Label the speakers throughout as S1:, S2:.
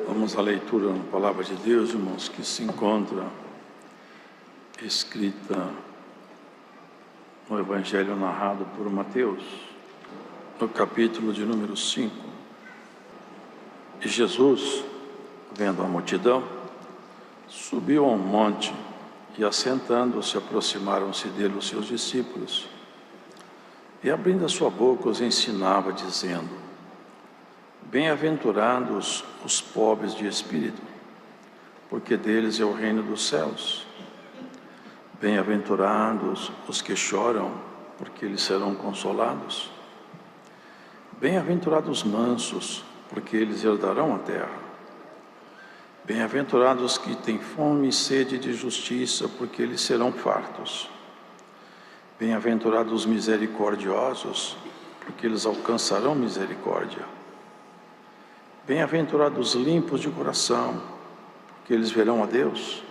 S1: Vamos à leitura na Palavra de Deus, irmãos, que se encontra escrita no Evangelho narrado por Mateus, no capítulo de número 5. E Jesus, vendo a multidão, subiu a um monte e, assentando-se, aproximaram-se dele os seus discípulos. E, abrindo a sua boca, os ensinava, dizendo: Bem-aventurados os pobres de espírito, porque deles é o reino dos céus. Bem-aventurados os que choram, porque eles serão consolados. Bem-aventurados os mansos, porque eles herdarão a terra. Bem-aventurados os que têm fome e sede de justiça, porque eles serão fartos. Bem-aventurados os misericordiosos, porque eles alcançarão misericórdia. Bem-aventurados os limpos de coração, porque eles verão a Deus.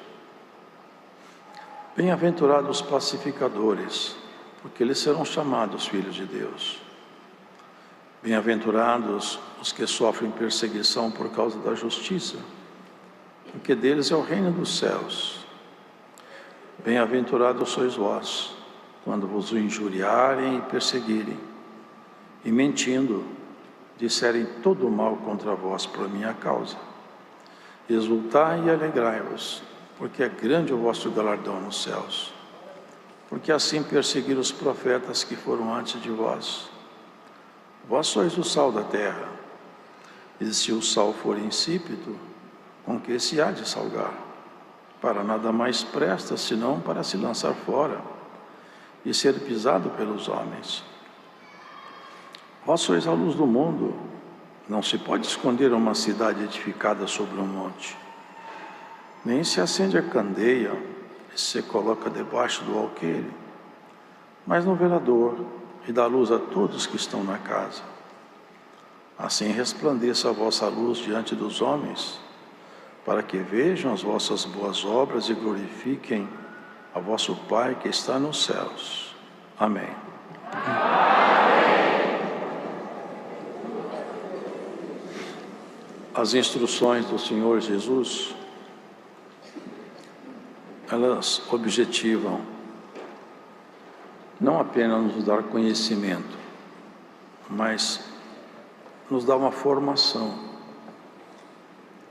S1: Bem-aventurados os pacificadores, porque eles serão chamados filhos de Deus. Bem-aventurados os que sofrem perseguição por causa da justiça, porque deles é o reino dos céus. Bem-aventurados sois vós, quando vos injuriarem e perseguirem, e mentindo, disserem todo o mal contra vós por minha causa. Exultai e alegrai-vos, porque é grande o vosso galardão nos céus. Porque assim perseguiram os profetas que foram antes de vós. Vós sois o sal da terra, e se o sal for insípido, com que se há de salgar? Para nada mais presta, senão para se lançar fora e ser pisado pelos homens. Vós sois a luz do mundo. Não se pode esconder uma cidade edificada sobre um monte. Nem se acende a candeia e se coloca debaixo do alqueire, mas no velador, e dá luz a todos que estão na casa. Assim resplandeça a vossa luz diante dos homens, para que vejam as vossas boas obras e glorifiquem a vosso Pai que está nos céus. Amém. As instruções do Senhor Jesus, elas objetivam não apenas nos dar conhecimento, mas nos dar uma formação,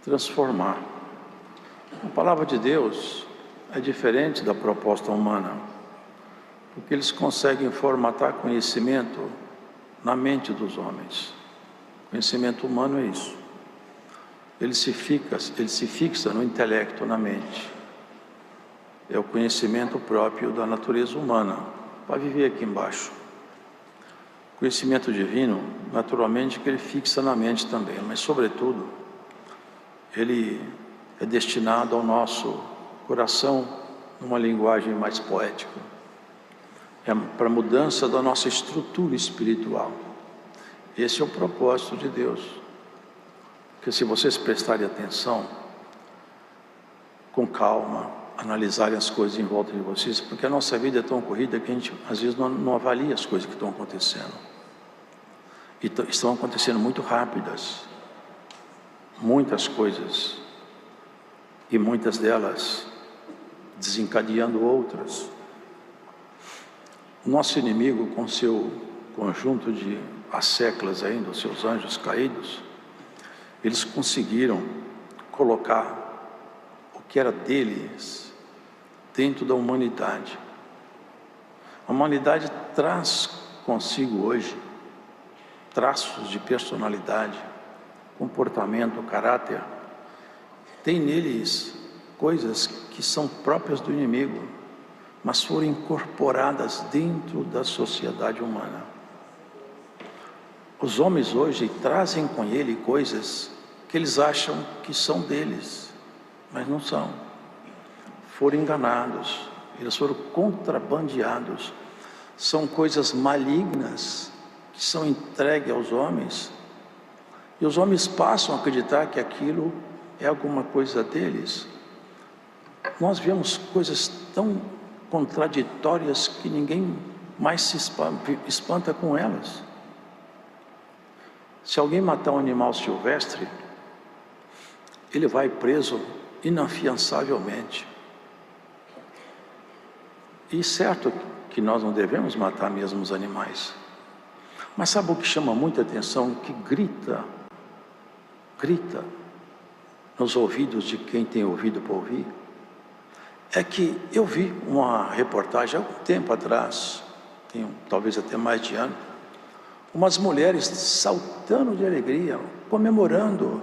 S1: transformar. A palavra de Deus é diferente da proposta humana, porque eles conseguem formatar conhecimento na mente dos homens. Conhecimento humano é isso. Ele se fixa no intelecto, na mente. É o conhecimento próprio da natureza humana, para viver aqui embaixo. O conhecimento divino, naturalmente, que ele fixa na mente também, mas, sobretudo, ele é destinado ao nosso coração, numa linguagem mais poética. É para a mudança da nossa estrutura espiritual. Esse é o propósito de Deus. Porque se vocês prestarem atenção, com calma, analisarem as coisas em volta de vocês, porque a nossa vida é tão corrida que a gente às vezes não avalia as coisas que estão acontecendo. E estão acontecendo muito rápidas, muitas coisas, e muitas delas desencadeando outras. O nosso inimigo, com seu conjunto de asseclas ainda, os seus anjos caídos, eles conseguiram colocar o que era deles dentro da humanidade. A humanidade traz consigo hoje traços de personalidade, comportamento, caráter. Tem neles coisas que são próprias do inimigo, mas foram incorporadas dentro da sociedade humana. Os homens hoje trazem com ele coisas que eles acham que são deles, mas não são. Foram enganados, eles foram contrabandeados. São coisas malignas que são entregues aos homens, e os homens passam a acreditar que aquilo é alguma coisa deles. Nós vemos coisas tão contraditórias que ninguém mais se espanta com elas. Se alguém matar um animal silvestre, ele vai preso inafiançavelmente. E certo que nós não devemos matar mesmo os animais. Mas sabe o que chama muita atenção? Que grita nos ouvidos de quem tem ouvido para ouvir. É que eu vi uma reportagem há algum tempo atrás, talvez até mais de ano, umas mulheres saltando de alegria, comemorando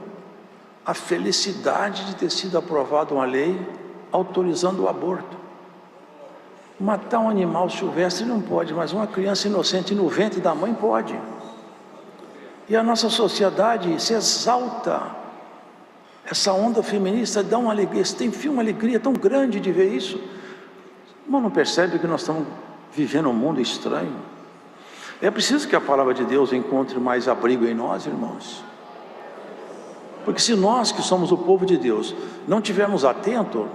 S1: a felicidade de ter sido aprovada uma lei autorizando o aborto. Matar um animal silvestre não pode, mas uma criança inocente no ventre da mãe pode. E a nossa sociedade se exalta. Essa onda feminista dá uma alegria, tem uma alegria tão grande de ver isso. Mas não percebe que nós estamos vivendo um mundo estranho? É preciso que a palavra de Deus encontre mais abrigo em nós, irmãos. Porque se nós que somos o povo de Deus não tivermos atento,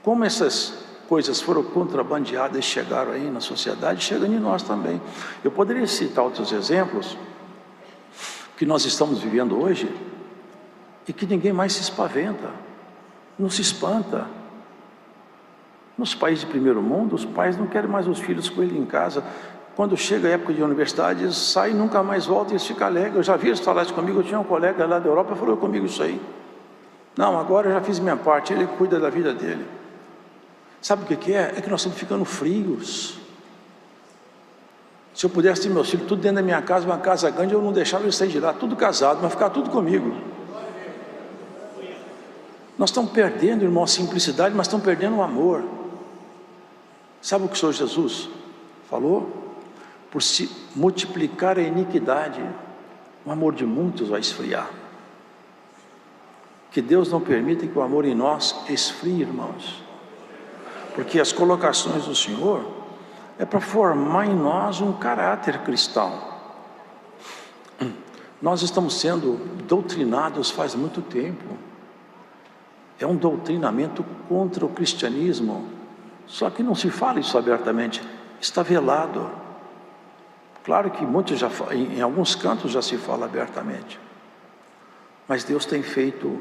S1: como essas coisas foram contrabandeadas e chegaram aí na sociedade, chegam em nós também. Eu poderia citar outros exemplos que nós estamos vivendo hoje e que ninguém mais se espaventa, não se espanta. Nos países de primeiro mundo, os pais não querem mais os filhos com ele em casa. Quando chega a época de universidade, eles saem e nunca mais voltam e eles ficam alegres. Eu já vi eles falar isso comigo. Eu tinha um colega lá da Europa que falou comigo isso aí. Não, agora eu já fiz minha parte, ele cuida da vida dele. Sabe o que é? É que nós estamos ficando frios. Se eu pudesse ter meus filhos tudo dentro da minha casa, uma casa grande, eu não deixava eles sair de lá, tudo casado, mas ficar tudo comigo. Nós estamos perdendo, irmão, a simplicidade, mas estamos perdendo o amor. Sabe o que o Senhor Jesus falou? Por se multiplicar a iniquidade, o amor de muitos vai esfriar. Que Deus não permita que o amor em nós esfrie, irmãos. Porque as colocações do Senhor é para formar em nós um caráter cristão. Nós estamos sendo doutrinados faz muito tempo. É um doutrinamento contra o cristianismo. Só que não se fala isso abertamente, está velado. Claro que muitos em alguns cantos já se fala abertamente. Mas Deus tem feito,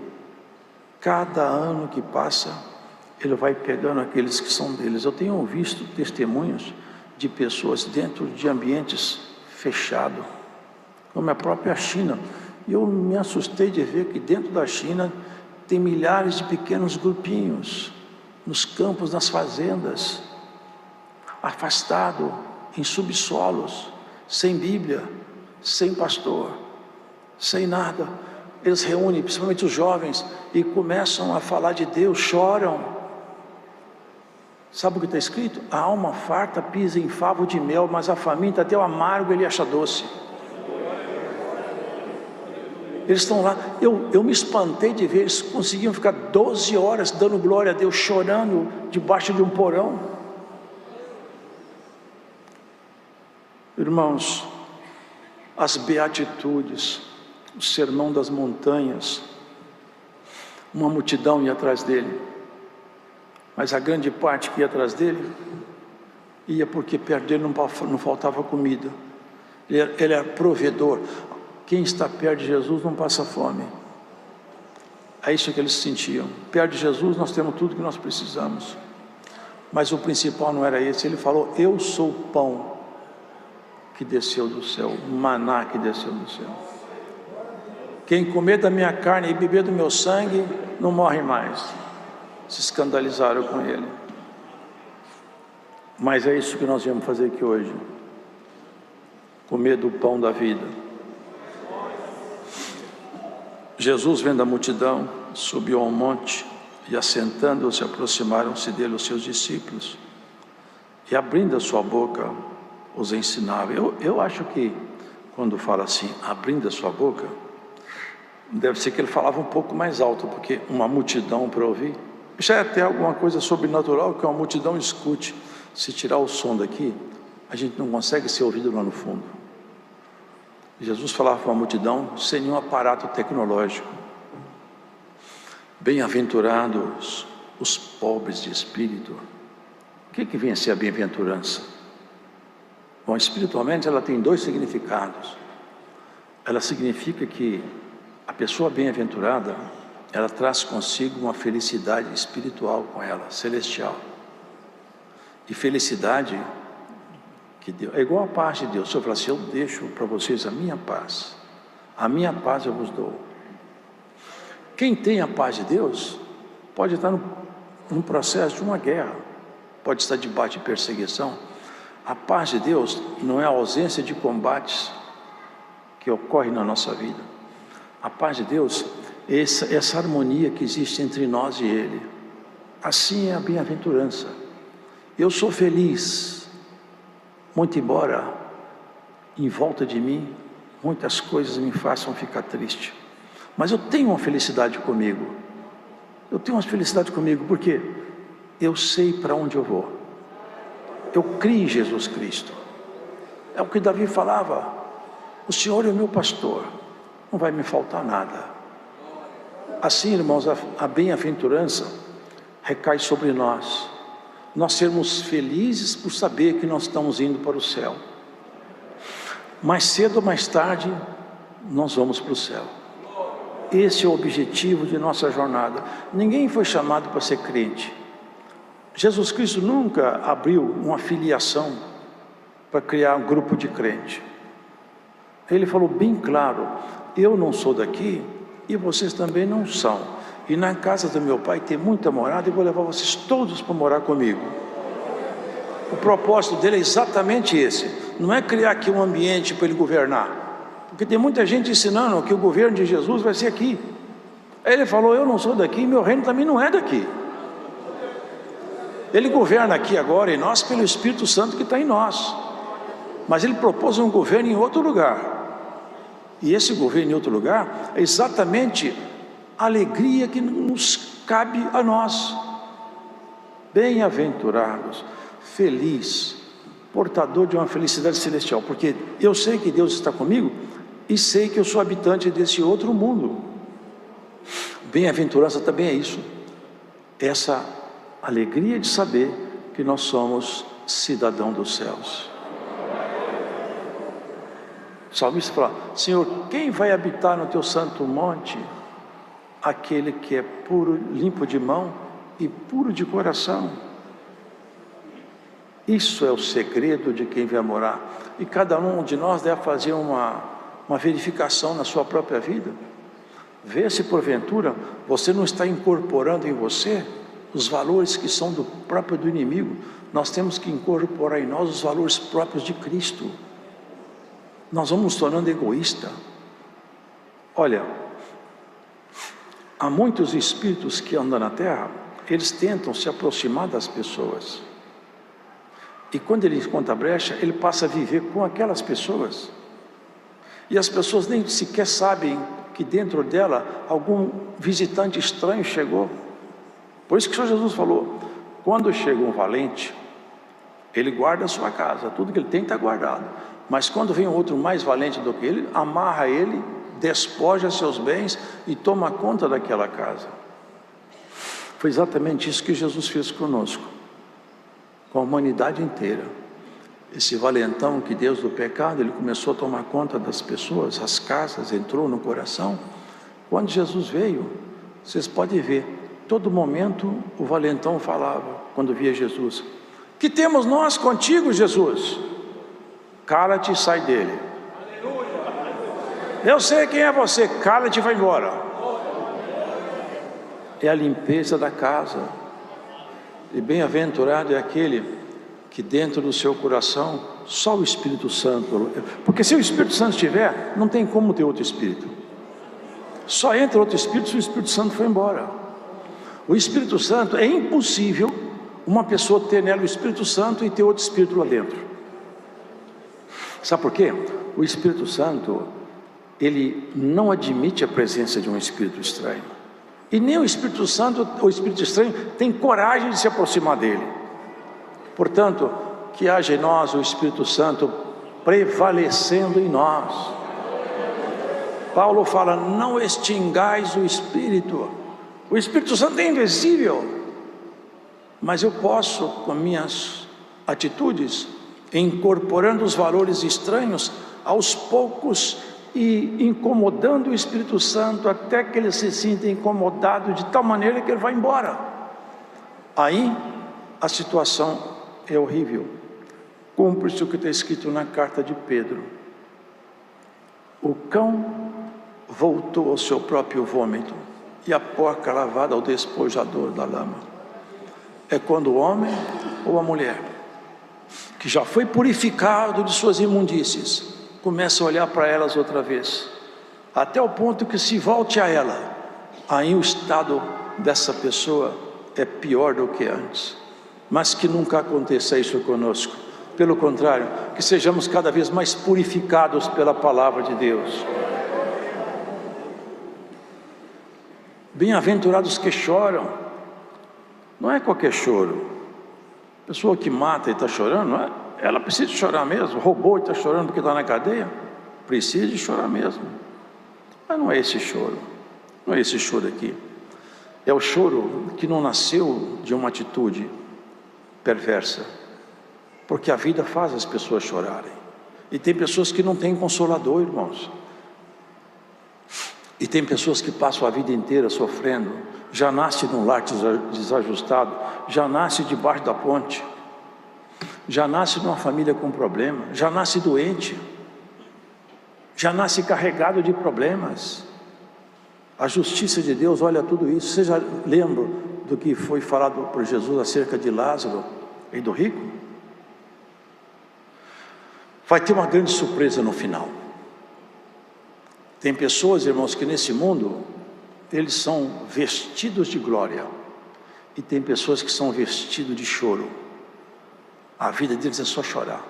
S1: cada ano que passa, Ele vai pegando aqueles que são deles. Eu tenho visto testemunhos de pessoas dentro de ambientes fechados, como a própria China. E eu me assustei de ver que dentro da China tem milhares de pequenos grupinhos, nos campos, nas fazendas, afastado, em subsolos, sem Bíblia, sem pastor, sem nada. Eles reúnem, principalmente os jovens, e começam a falar de Deus, choram. Sabe o que está escrito? A alma farta pisa em favo de mel, mas a faminta até o amargo ele acha doce. Eles estão lá, eu me espantei de ver, eles conseguiam ficar 12 horas dando glória a Deus, chorando debaixo de um porão. Irmãos, as beatitudes, o sermão das montanhas, uma multidão ia atrás dele, mas a grande parte que ia atrás dele, ia porque perto dele não faltava comida, ele era provedor. Quem está perto de Jesus não passa fome. É isso que eles sentiam. Perto de Jesus nós temos tudo que nós precisamos. Mas o principal não era esse. Ele falou: eu sou o pão que desceu do céu, o maná que desceu do céu. Quem comer da minha carne e beber do meu sangue não morre mais. Se escandalizaram com ele. Mas é isso que nós viemos fazer aqui hoje. Comer do pão da vida. Jesus, vendo a multidão, subiu ao monte e, assentando-se, aproximaram-se dele os seus discípulos e, abrindo a sua boca, os ensinava. Eu acho que quando fala assim, abrindo a sua boca, deve ser que ele falava um pouco mais alto, porque uma multidão para ouvir, já é até alguma coisa sobrenatural que uma multidão escute. Se tirar o som daqui, a gente não consegue ser ouvido lá no fundo. Jesus falava para uma multidão sem nenhum aparato tecnológico. Bem-aventurados os pobres de espírito. O que vem a ser a bem-aventurança? Bom, espiritualmente ela tem dois significados. Ela significa que a pessoa bem-aventurada, ela traz consigo uma felicidade espiritual com ela, celestial. E felicidade que Deus, é igual a paz de Deus. O Senhor fala assim: eu deixo para vocês a minha paz eu vos dou. Quem tem a paz de Deus pode estar num processo de uma guerra, pode estar debaixo de perseguição. A paz de Deus não é a ausência de combates que ocorre na nossa vida. A paz de Deus é essa harmonia que existe entre nós e Ele. Assim é a bem-aventurança. Eu sou feliz, muito embora em volta de mim muitas coisas me façam ficar triste, mas eu tenho uma felicidade comigo. Eu tenho uma felicidade comigo porque eu sei para onde eu vou. Eu creio em Jesus Cristo. É o que Davi falava: o Senhor é o meu pastor, não vai me faltar nada. Assim, irmãos, a bem-aventurança recai sobre nós. Nós sermos felizes por saber que nós estamos indo para o céu. Mais cedo ou mais tarde, nós vamos para o céu. Esse é o objetivo de nossa jornada. Ninguém foi chamado para ser crente. Jesus Cristo nunca abriu uma filiação para criar um grupo de crente. Ele falou bem claro: eu não sou daqui e vocês também não são. E na casa do meu pai tem muita morada e vou levar vocês todos para morar comigo. O propósito dele é exatamente esse. Não é criar aqui um ambiente para ele governar. Porque tem muita gente ensinando que o governo de Jesus vai ser aqui. Aí ele falou: eu não sou daqui e meu reino também não é daqui. Ele governa aqui agora em nós pelo Espírito Santo que está em nós. Mas ele propôs um governo em outro lugar. E esse governo em outro lugar é exatamente a alegria que nos cabe a nós. Bem-aventurados, feliz, portador de uma felicidade celestial, porque eu sei que Deus está comigo e sei que eu sou habitante desse outro mundo. Bem-aventurança também é isso, essa alegria de saber que nós somos cidadão dos céus. O salmista fala: Senhor, quem vai habitar no teu santo monte? Aquele que é puro, limpo de mão e puro de coração. Isso é o segredo de quem vai morar. E cada um de nós deve fazer uma verificação na sua própria vida. Ver se porventura você não está incorporando em você os valores que são do próprio do inimigo. Nós temos que incorporar em nós os valores próprios de Cristo. Nós vamos nos tornando egoístas. Olha, há muitos espíritos que andam na terra, eles tentam se aproximar das pessoas. E quando ele encontra a brecha, ele passa a viver com aquelas pessoas. E as pessoas nem sequer sabem que dentro dela algum visitante estranho chegou. Por isso que o Senhor Jesus falou: quando chega um valente, ele guarda a sua casa, tudo que ele tem está guardado. Mas quando vem outro mais valente do que ele, amarra ele, despoja seus bens e toma conta daquela casa. Foi exatamente isso que Jesus fez conosco, com a humanidade inteira. Esse valentão que Deus do pecado, ele começou a tomar conta das pessoas, as casas, entrou no coração. Quando Jesus veio, vocês podem ver, todo momento o valentão falava, quando via Jesus: que temos nós contigo, Jesus? Cala-te e sai dele. Eu sei quem é você, cala-te e vai embora. É a limpeza da casa. E bem-aventurado é aquele que dentro do seu coração só o Espírito Santo, porque se o Espírito Santo estiver, não tem como ter outro Espírito. Só entra outro Espírito se o Espírito Santo for embora. O Espírito Santo, é impossível uma pessoa ter nela o Espírito Santo e ter outro Espírito lá dentro. Sabe por quê? O Espírito Santo, ele não admite a presença de um Espírito estranho. E nem o Espírito Santo, o Espírito estranho, tem coragem de se aproximar dele. Portanto, que haja em nós o Espírito Santo prevalecendo em nós. Paulo fala: não extingais o Espírito. O Espírito Santo é invisível, mas eu posso, com minhas atitudes, incorporando os valores estranhos, aos poucos e incomodando o Espírito Santo até que ele se sinta incomodado de tal maneira que ele vai embora. Aí a situação é horrível. Cumpre-se o que está escrito na carta de Pedro: o cão voltou ao seu próprio vômito e a porca lavada ao despojador da lama. É quando o homem ou a mulher, que já foi purificado de suas imundícies, começa a olhar para elas outra vez, até o ponto que se volte a ela, aí o estado dessa pessoa é pior do que antes. Mas que nunca aconteça isso conosco. Pelo contrário, que sejamos cada vez mais purificados pela palavra de Deus. Bem-aventurados que choram. Não é qualquer choro. Pessoa que mata e está chorando, não é? Ela precisa de chorar mesmo. Roubou e está chorando porque está na cadeia. Precisa de chorar mesmo. Mas não é esse choro. Não é esse choro aqui. É o choro que não nasceu de uma atitude perversa. Porque a vida faz as pessoas chorarem. E tem pessoas que não têm consolador, irmãos. E tem pessoas que passam a vida inteira sofrendo. Já nasce num lar desajustado. Já nasce debaixo da ponte. Já nasce numa família com problema. Já nasce doente. Já nasce carregado de problemas. A justiça de Deus olha tudo isso. Você já lembra do que foi falado por Jesus acerca de Lázaro e do rico? Vai ter uma grande surpresa no final. Tem pessoas, irmãos, que nesse mundo eles são vestidos de glória, e tem pessoas que são vestidos de choro. A vida deles é só chorar.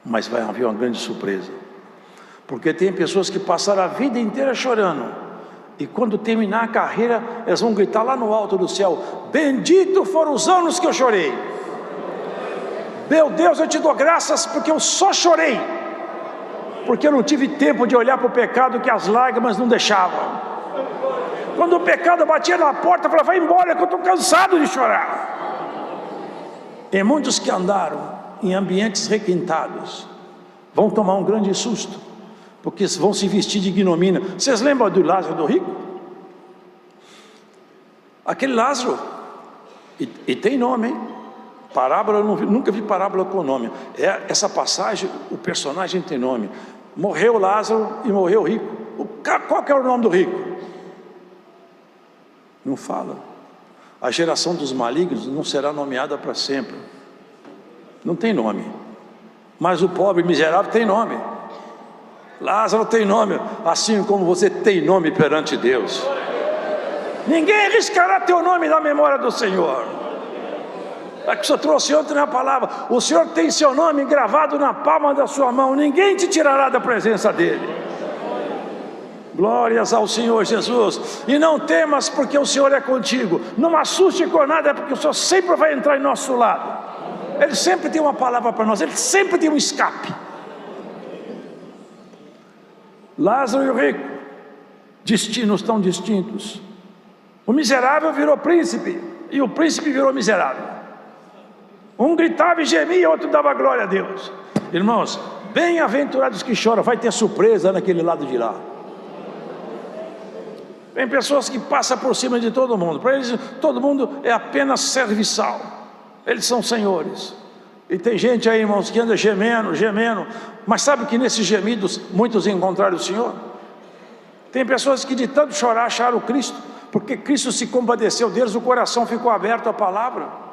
S1: Mas vai haver uma grande surpresa, porque tem pessoas que passaram a vida inteira chorando, e quando terminar a carreira elas vão gritar lá no alto do céu: bendito foram os anos que eu chorei. Meu Deus, eu te dou graças porque eu só chorei, porque eu não tive tempo de olhar para o pecado que as lágrimas não deixavam. Quando o pecado batia na porta, eu falava: vai embora que eu estou cansado de chorar. Tem muitos que andaram em ambientes requintados, vão tomar um grande susto, porque vão se vestir de ignomínia. Vocês lembram do Lázaro do rico? Aquele Lázaro, e tem nome, hein? Parábola, eu nunca vi parábola com nome. Essa passagem, o personagem tem nome. Morreu Lázaro e morreu o rico. Qual que é o nome do rico? Não fala. A geração dos malignos não será nomeada para sempre. Não tem nome. Mas o pobre miserável tem nome. Lázaro tem nome, assim como você tem nome perante Deus. Ninguém arriscará teu nome na memória do Senhor. É que o Senhor trouxe ontem na palavra: o Senhor tem seu nome gravado na palma da sua mão, ninguém te tirará da presença dele. Glórias ao Senhor Jesus. E não temas, porque o Senhor é contigo. Não assuste com nada, porque o Senhor sempre vai entrar em nosso lado. Ele sempre tem uma palavra para nós, ele sempre tem um escape. Lázaro e o rico, destinos tão distintos. O miserável virou príncipe, e o príncipe virou miserável. Um gritava e gemia, outro dava glória a Deus. Irmãos, bem-aventurados que choram. Vai ter surpresa naquele lado de lá. Tem pessoas que passam por cima de todo mundo. Para eles, todo mundo é apenas serviçal. Eles são senhores. E tem gente aí, irmãos, que anda gemendo. Mas sabe que nesses gemidos muitos encontraram o Senhor? Tem pessoas que de tanto chorar acharam Cristo, porque Cristo se compadeceu deles, o coração ficou aberto à palavra.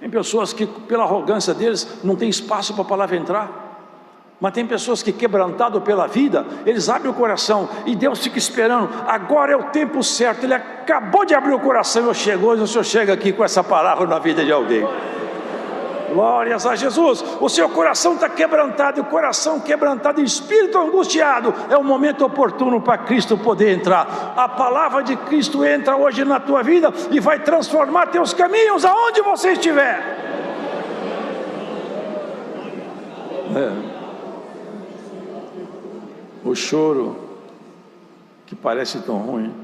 S1: Tem pessoas que, pela arrogância deles, não tem espaço para a palavra entrar. Mas tem pessoas que, quebrantados pela vida, eles abrem o coração e Deus fica esperando. Agora é o tempo certo. Ele acabou de abrir o coração e eu chego. Hoje o Senhor chega aqui com essa palavra na vida de alguém. Glórias a Jesus. O seu coração está quebrantado, e o coração quebrantado e espírito angustiado é o momento oportuno para Cristo poder entrar. A palavra de Cristo entra hoje na tua vida e vai transformar teus caminhos aonde você estiver. O choro que parece tão ruim,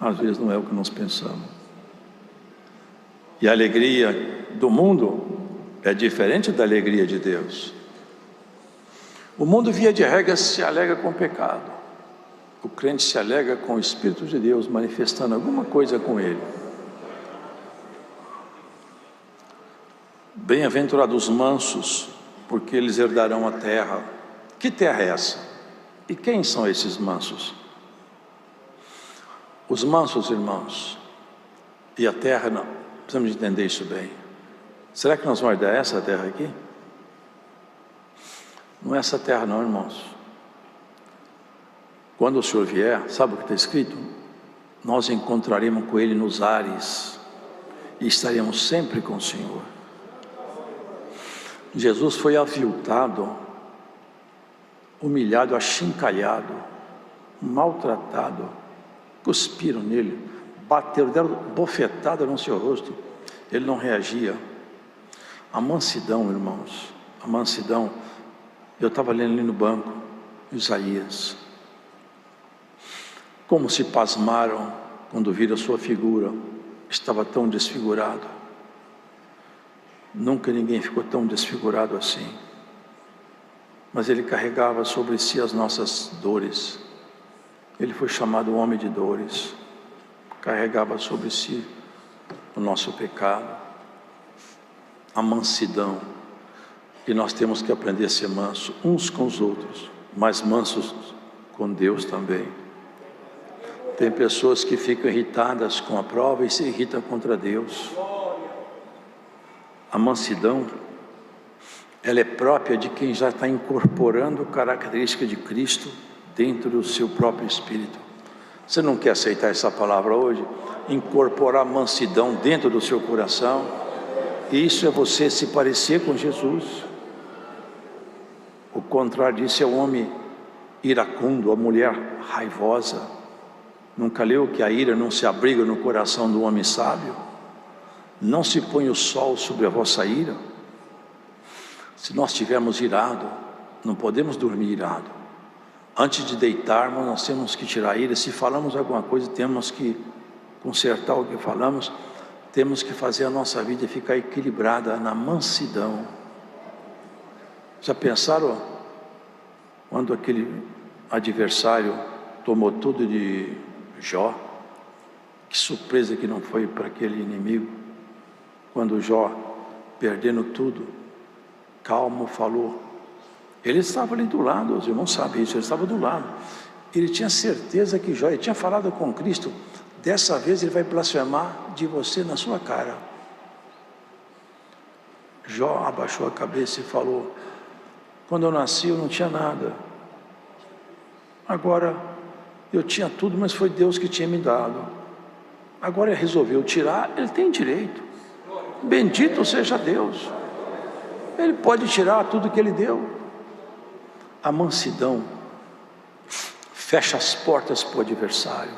S1: às vezes não é o que nós pensamos. E a alegria do mundo é diferente da alegria de Deus. O mundo, via de regra, se alega com o pecado. O crente se alega com o Espírito de Deus manifestando alguma coisa com ele. Bem-aventurados os mansos, porque eles herdarão a terra. Que terra é essa? E quem são esses mansos? Os mansos, irmãos, e a terra, não, precisamos entender isso bem. Será que nós vamos herdar essa terra aqui? Não é essa terra não, irmãos. Quando o Senhor vier, sabe o que está escrito? Nós encontraremos com Ele nos ares e estaremos sempre com o Senhor. Jesus foi aviltado, humilhado, achincalhado, maltratado, cuspiram nele, bateram, deram bofetada no seu rosto, ele não reagia. A mansidão, irmãos, a mansidão. Eu estava lendo ali no banco, Isaías, como se pasmaram quando viram a sua figura, estava tão desfigurado. Nunca ninguém ficou tão desfigurado assim. Mas ele carregava sobre si as nossas dores. Ele foi chamado homem de dores. Carregava sobre si o nosso pecado, a mansidão. E nós temos que aprender a ser mansos uns com os outros, mas mansos com Deus também. Tem pessoas que ficam irritadas com a prova e se irritam contra Deus. A mansidão, ela é própria de quem já está incorporando a característica de Cristo dentro do seu próprio espírito. Você não quer aceitar essa palavra hoje? Incorporar mansidão dentro do seu coração. Isso é você se parecer com Jesus. O contrário disso é o homem iracundo, a mulher raivosa. Nunca leu que a ira não se abriga no coração do homem sábio? Não se põe o sol sobre a vossa ira. Se nós estivermos irados, não podemos dormir irado. Antes de deitarmos, nós temos que tirar a ira. Se falamos alguma coisa, temos que consertar o que falamos. Temos que fazer a nossa vida ficar equilibrada na mansidão. Já pensaram quando aquele adversário tomou tudo de Jó? Que surpresa que não foi para aquele inimigo. Quando Jó, perdendo tudo, calmo, falou. Ele estava ali do lado, os irmãos sabem isso, ele estava do lado. Ele tinha certeza que Jó, ele tinha falado com Cristo, dessa vez ele vai blasfemar de você na sua cara. Jó abaixou a cabeça e falou: quando eu nasci eu não tinha nada, agora eu tinha tudo, mas foi Deus que tinha me dado. Agora ele resolveu tirar, ele tem direito. Bendito seja Deus, Ele pode tirar tudo que Ele deu. A mansidão fecha as portas para o adversário,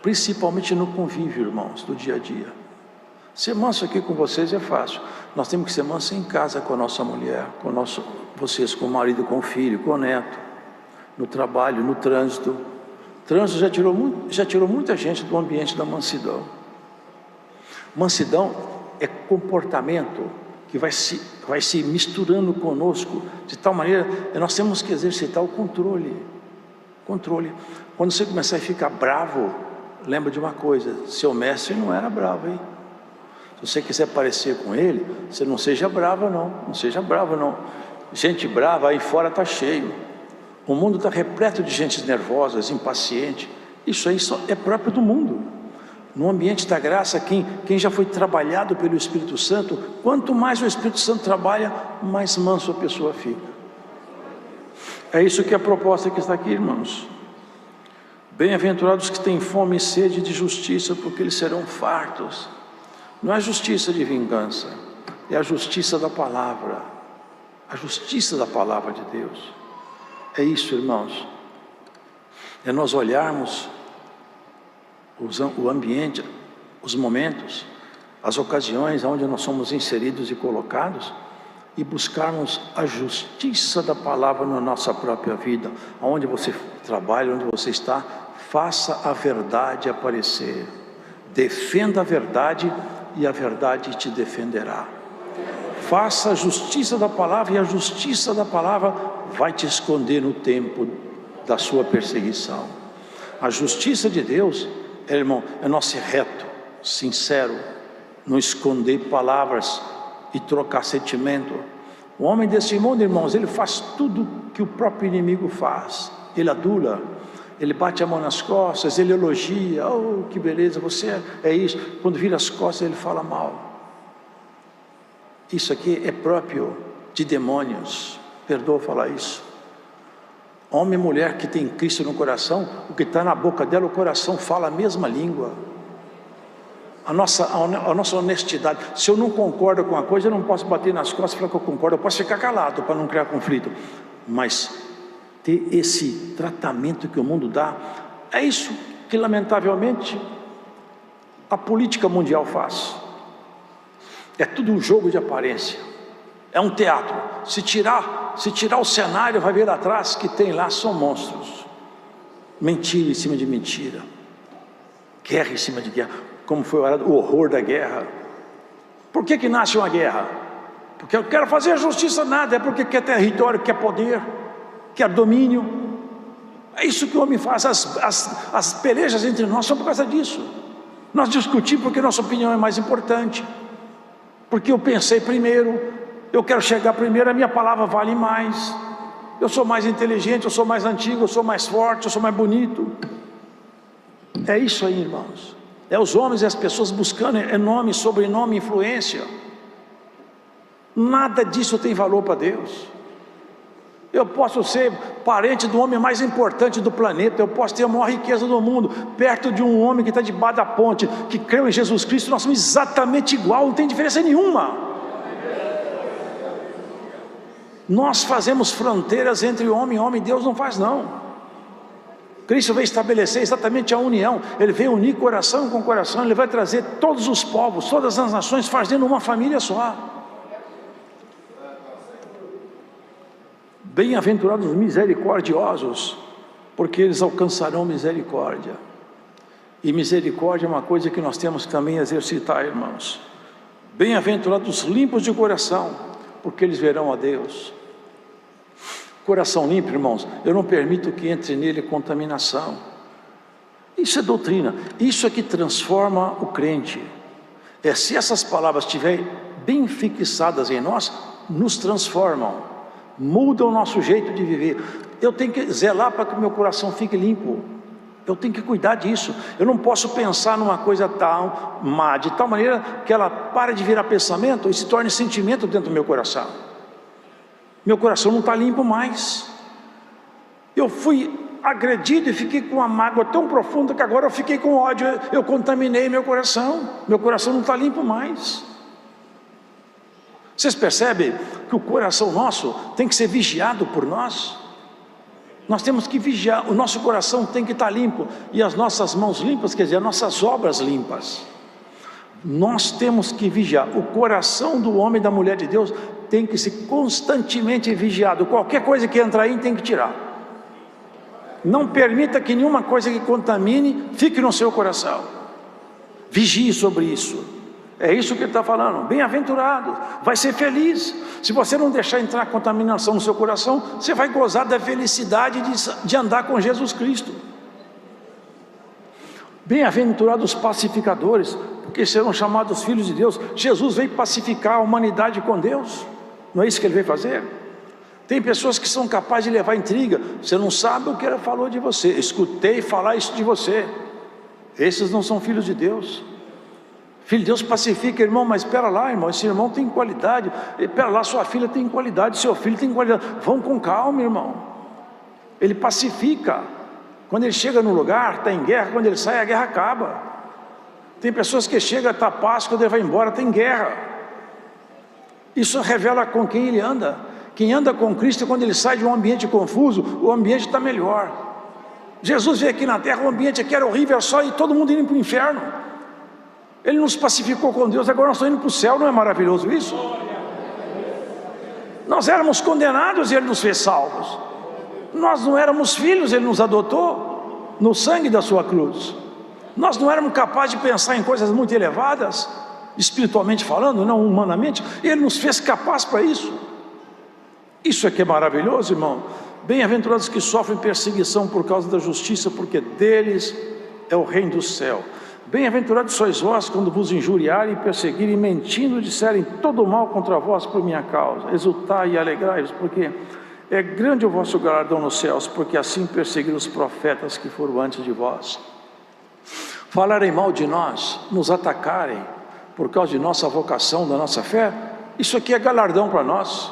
S1: principalmente no convívio, irmãos, do dia a dia. Ser manso aqui com vocês é fácil. Nós temos que ser manso em casa com a nossa mulher, vocês com o marido, com o filho, com o neto, no trabalho, no trânsito. O trânsito já tirou muita gente do ambiente da mansidão. Mansidão é comportamento que vai se misturando conosco, de tal maneira que nós temos que exercitar o controle. Quando você começar a ficar bravo, lembra de uma coisa: seu mestre não era bravo, hein? Se você quiser parecer com ele, você não seja bravo não. Gente brava aí fora está cheio. O mundo está repleto de gente nervosas, impaciente. Isso aí só é próprio do mundo. No ambiente da graça, quem já foi trabalhado pelo Espírito Santo, quanto mais o Espírito Santo trabalha, mais manso a pessoa fica. É isso que é a proposta que está aqui, irmãos. Bem-aventurados que têm fome e sede de justiça, porque eles serão fartos. Não é justiça de vingança, é a justiça da palavra. A justiça da palavra de Deus. É isso, irmãos. É nós olharmos o ambiente, os momentos, as ocasiões onde nós somos inseridos e colocados, e buscarmos a justiça da palavra na nossa própria vida. Onde você trabalha, onde você está, faça a verdade aparecer. Defenda a verdade e a verdade te defenderá. faça a justiça da palavra, e a justiça da palavra vai te esconder no tempo da sua perseguição. A justiça de Deus, irmão, é nós ser reto, sincero, não esconder palavras e trocar sentimento. O homem desse mundo, irmãos, ele faz tudo que o próprio inimigo faz. Ele adula, ele bate a mão nas costas, ele elogia, oh, que beleza, você é isso. Quando vira as costas, ele fala mal. Isso aqui é próprio de demônios, perdoa falar isso. Homem e mulher que tem Cristo no coração, o que está na boca dela, o coração fala a mesma língua. A nossa honestidade, se eu não concordo com uma coisa, eu não posso bater nas costas e falar que eu concordo, eu posso ficar calado para não criar conflito, mas ter esse tratamento que o mundo dá, é isso que lamentavelmente a política mundial faz. É tudo um jogo de aparência, é um teatro. Se tirar o cenário, vai ver lá atrás que tem lá são monstros, mentira em cima de mentira, guerra em cima de guerra, como foi o horror da guerra. Por que nasce uma guerra? Porque eu quero fazer a justiça, nada, é porque quer território, quer poder, quer domínio. É isso que o homem faz. As pelejas entre nós são por causa disso. Nós discutimos porque nossa opinião é mais importante, porque eu pensei primeiro, eu quero chegar primeiro, a minha palavra vale mais, eu sou mais inteligente, eu sou mais antigo, eu sou mais forte, eu sou mais bonito. É isso aí, irmãos. É os homens e as pessoas buscando nome, sobrenome, influência. Nada disso tem valor para Deus. Eu posso ser parente do homem mais importante do planeta, eu posso ter a maior riqueza do mundo, perto de um homem que está debaixo da ponte, que creu em Jesus Cristo, nós somos exatamente igual, não tem diferença nenhuma. Nós fazemos fronteiras entre homem e homem, Deus não faz não. Cristo veio estabelecer exatamente a união, Ele veio unir coração com coração, Ele vai trazer todos os povos, todas as nações, fazendo uma família só. Bem-aventurados os misericordiosos, porque eles alcançarão misericórdia. E misericórdia é uma coisa que nós temos que também exercitar, irmãos. Bem-aventurados os limpos de coração, porque eles verão a Deus. Coração limpo, irmãos, eu não permito que entre nele contaminação. Isso é doutrina, isso é que transforma o crente. Se essas palavras estiverem bem fixadas em nós, nos transformam, mudam o nosso jeito de viver. Eu tenho que zelar para que o meu coração fique limpo, eu tenho que cuidar disso. Eu não posso pensar numa coisa tal má, de tal maneira que ela pare de virar pensamento e se torne sentimento dentro do meu coração. Meu coração não está limpo mais. Eu fui agredido e fiquei com uma mágoa tão profunda que agora eu fiquei com ódio, eu contaminei meu coração não está limpo mais. Vocês percebem que o coração nosso tem que ser vigiado por nós? Nós temos que vigiar, o nosso coração tem que estar limpo, e as nossas mãos limpas, quer dizer, as nossas obras limpas. Nós temos que vigiar, o coração do homem e da mulher de Deus tem que ser constantemente vigiado, qualquer coisa que entrar aí tem que tirar. Não permita que nenhuma coisa que contamine fique no seu coração, vigie sobre isso. É isso que ele está falando, bem-aventurado, vai ser feliz. Se você não deixar entrar contaminação no seu coração, você vai gozar da felicidade de andar com Jesus Cristo. Bem-aventurados os pacificadores, porque serão chamados filhos de Deus. Jesus veio pacificar a humanidade com Deus, não é isso que ele veio fazer? Tem pessoas que são capazes de levar intriga, você não sabe o que ele falou de você, escutei falar isso de você. Esses não são filhos de Deus. Filho de Deus pacifica, irmão, mas espera lá, irmão, esse irmão tem qualidade, espera lá, sua filha tem qualidade, seu filho tem qualidade, vão com calma, irmão. Ele pacifica. Quando ele chega no lugar, está em guerra, quando ele sai, a guerra acaba. Tem pessoas que chegam, está paz, quando ele vai embora, tem guerra. Isso revela com quem ele anda. Quem anda com Cristo, quando ele sai de um ambiente confuso, o ambiente está melhor. Jesus veio aqui na terra, o ambiente aqui era horrível, só e todo mundo indo para o inferno. Ele nos pacificou com Deus, agora nós estamos indo para o céu, não é maravilhoso isso? Nós éramos condenados e Ele nos fez salvos. Nós não éramos filhos, Ele nos adotou no sangue da sua cruz. Nós não éramos capazes de pensar em coisas muito elevadas, espiritualmente falando, não humanamente. Ele nos fez capaz para isso. Isso é que é maravilhoso, irmão. Bem-aventurados que sofrem perseguição por causa da justiça, porque deles é o reino do céu. Bem-aventurados sois vós quando vos injuriarem, perseguirem, mentindo, disserem todo mal contra vós por minha causa. Exultai e alegrai-vos, porque é grande o vosso galardão nos céus, porque assim perseguiram os profetas que foram antes de vós. Falarem mal de nós, nos atacarem por causa de nossa vocação, da nossa fé, isso aqui é galardão para nós.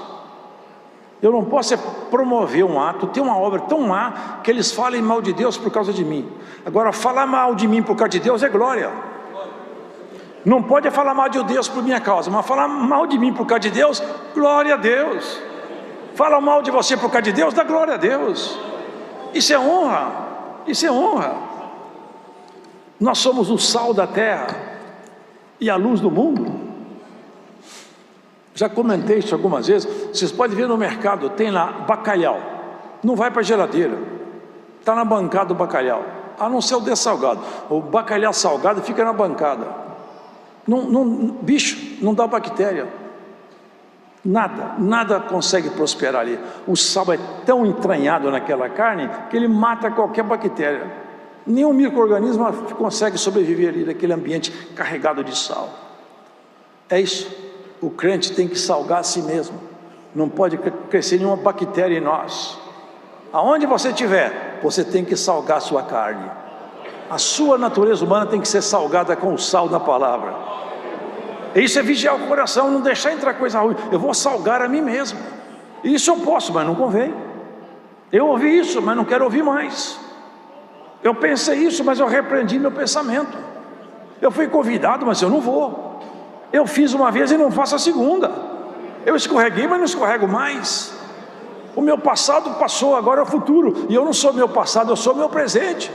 S1: Eu não posso promover um ato, ter uma obra tão má, que eles falem mal de Deus por causa de mim. Agora, falar mal de mim por causa de Deus é glória. Não pode falar mal de Deus por minha causa, mas falar mal de mim por causa de Deus, glória a Deus. Fala mal de você por causa de Deus, dá glória a Deus. Isso é honra, isso é honra. Nós somos o sal da terra e a luz do mundo. Já comentei isso algumas vezes. Vocês podem ver no mercado, tem lá bacalhau, não vai para a geladeira, está na bancada do bacalhau, a não ser o dessalgado. O bacalhau salgado fica na bancada. Bicho, não dá bactéria, nada consegue prosperar ali. O sal é tão entranhado naquela carne que ele mata qualquer bactéria. Nenhum micro-organismo consegue sobreviver ali naquele ambiente carregado de sal. É isso. O crente tem que salgar a si mesmo. Não pode crescer nenhuma bactéria em nós. Aonde você estiver, você tem que salgar a sua carne. A sua natureza humana tem que ser salgada com o sal da palavra. Isso é vigiar o coração, não deixar entrar coisa ruim. Eu vou salgar a mim mesmo. Isso eu posso, mas não convém. Eu ouvi isso, mas não quero ouvir mais. Eu pensei isso, mas eu repreendi meu pensamento. Eu fui convidado, mas eu não vou. Eu fiz uma vez e não faço a segunda. Eu escorreguei, mas não escorrego mais. O meu passado passou, agora é o futuro. E eu não sou meu passado, eu sou meu presente.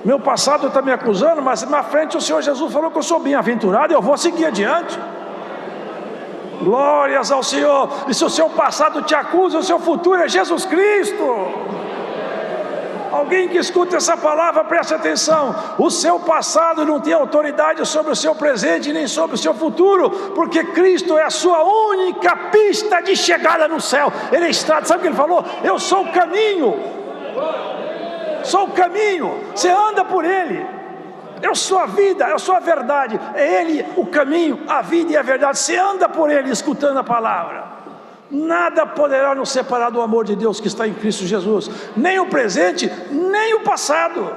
S1: Meu passado está me acusando, mas na frente o Senhor Jesus falou que eu sou bem-aventurado, eu vou seguir adiante. Glórias ao Senhor. E se o seu passado te acusa, o seu futuro é Jesus Cristo. Alguém que escuta essa palavra, preste atenção. O seu passado não tem autoridade sobre o seu presente, nem sobre o seu futuro, porque Cristo é a sua única pista de chegada no céu. Ele é a estrada. Sabe o que ele falou? Eu sou o caminho. Sou o caminho. Você anda por Ele. Eu sou a vida, eu sou a verdade. É Ele o caminho, a vida e a verdade. Você anda por Ele, escutando a palavra. Nada poderá nos separar do amor de Deus que está em Cristo Jesus, nem o presente, nem o passado.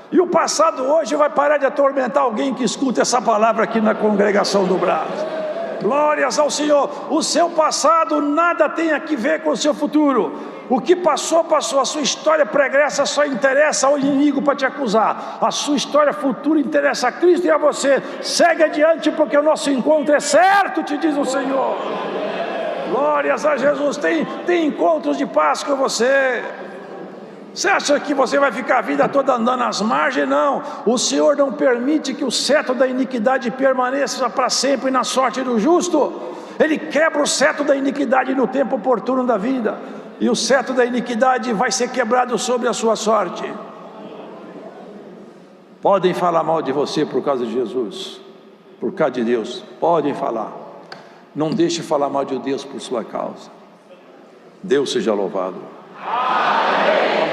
S1: E o passado hoje vai parar de atormentar alguém que escuta essa palavra aqui na congregação do Brás. Glórias ao Senhor. O seu passado nada tem a ver com o seu futuro. O que passou, passou. A sua história pregressa só interessa ao inimigo para te acusar. A sua história futura interessa a Cristo e a você. Segue adiante, porque o nosso encontro é certo, te diz o Senhor. Glórias a Jesus. Tem encontros de paz com você. Você acha que você vai ficar a vida toda andando nas margens? Não. O Senhor não permite que o cetro da iniquidade permaneça para sempre na sorte do justo. Ele quebra o cetro da iniquidade no tempo oportuno da vida, e o cetro da iniquidade vai ser quebrado sobre a sua sorte. Podem falar mal de você por causa de Jesus, por causa de Deus, podem falar. Não deixe falar mal de Deus por sua causa. Deus seja louvado.